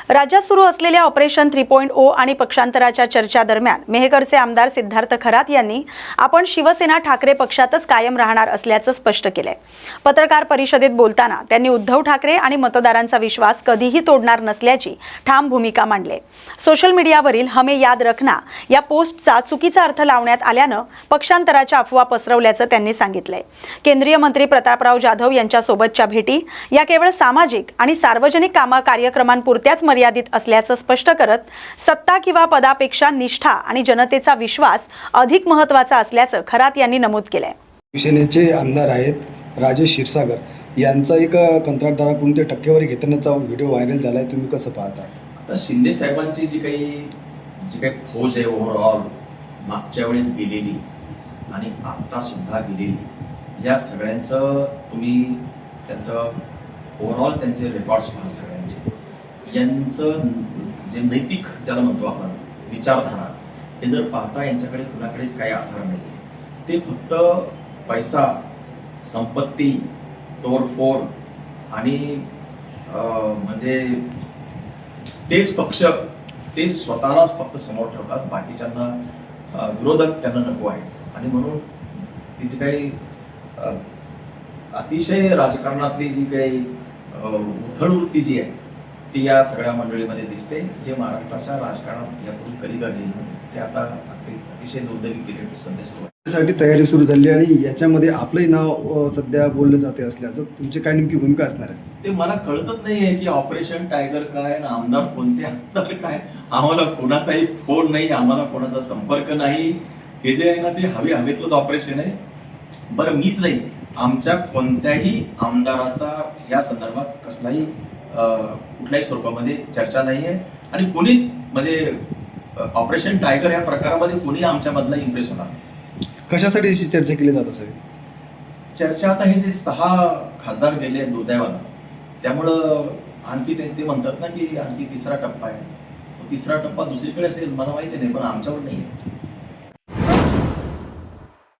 राज्यात सुरू असलेल्या ऑपरेशन 3.0 आणि पक्षांतराच्या चर्चा दरम्यान मेहकरचे आमदार सिद्धार्थ खरात यांनी आपण शिवसेना ठाकरे पक्षातच कायम राहणार असल्याचं स्पष्ट केलंय। पत्रकार परिषदेत बोलताना त्यांनी उद्धव ठाकरे आणि मतदारांचा विश्वास कधीही तोडणार नसल्याची ठाम भूमिका मांडली। सोशल मीडियावरील हमें याद रखना या पोस्टचा चुकीचा अर्थ लावण्यात आल्यानं पक्षांतराच्या अफवा पसरवल्याचं त्यांनी सांगितलंय। केंद्रीय मंत्री प्रतापराव जाधव यांच्या सोबतच्या भेटी या केवळ सामाजिक आणि सार्वजनिक कार्यक्रमांपुरत्याच मर्यादित असल्याचं स्पष्ट करत सत्ता किंवा पदापेक्षा निष्ठा आणि जनतेचा विश्वास अधिक महत्त्वाचा असल्याचं खरात यांनी नमूद केलंय। शिवसेनेचे आमदार आहेत राजेश क्षीरसागर यांचा एक कंत्राटदाराकडून ते टक्केवारी घेतानाचा व्हिडिओ व्हायरल झालाय, तुम्ही कसं पाहता? तर शिंदे साहेबांची जी काही फौज आहे ओव्हरऑल मागच्या वेळेस गेलेली आणि आत्ता सुद्धा गेलेली, या सगळ्यांचं तुम्ही त्यांचं ओव्हरऑल त्यांचे रेकॉर्ड्स पहा सगळ्यांचे। यांचं जे नैतिक ज्याला म्हणतो आपण विचारधारा, हे जर पाहता यांच्याकडे कुणाकडेच काही आधार नाही आहे। ते फक्त पैसा, संपत्ती, तोडफोड आणि म्हणजे तेच पक्ष ते स्वतःलाच फक्त समोर ठेवतात, बाकीच्यांना विरोधक त्यांना नको आहे। आणि म्हणून ती जी काही अतिशय राजकारणातली जी काही उथळवृत्ती जी आहे ती या सगळ्या मंडळीमध्ये दिसते, जे महाराष्ट्राच्या राजकारणात यापूर्वी कधी घडलेली नाही। ते आता अतिशय दुर्दैवी पिरियड संदेश साठी तयारी सुरू झाली आणि याच्यामध्ये आपलंही नाव सध्या बोललं जाते असल्याचं तुमची काय नेमकी भूमिका असणार आहे? ते मला कळतच नाही आहे की ऑपरेशन टायगर काय आणि आमदार कोणते आमदार काय। आम्हाला कोणाचाही फोन नाही, आम्हाला कोणाचा संपर्क नाही। हे जे आहे ना ते हवेतलंच ऑपरेशन आहे। बरं, मीच नाही, आमच्या कोणत्याही आमदाराचा या संदर्भात कसलाही कुठल्याही स्वरूपामध्ये चर्चा नाही आहे आणि कोणीच म्हणजे ऑपरेशन टायगर या प्रकारामध्ये कोणी आमच्यामधला इम्प्रेस होणार नाही। कशासाठी अशी चर्चा केली जात असावी? चर्चा आता हे जे 6 खासदार गेले दुर्दैवानं, त्यामुळं आणखी ते म्हणतात ना की आणखी तिसरा टप्पा आहे। तिसरा टप्पा दुसरीकडे असेल मला माहिती नाही, पण आमच्यावर नाही आहे।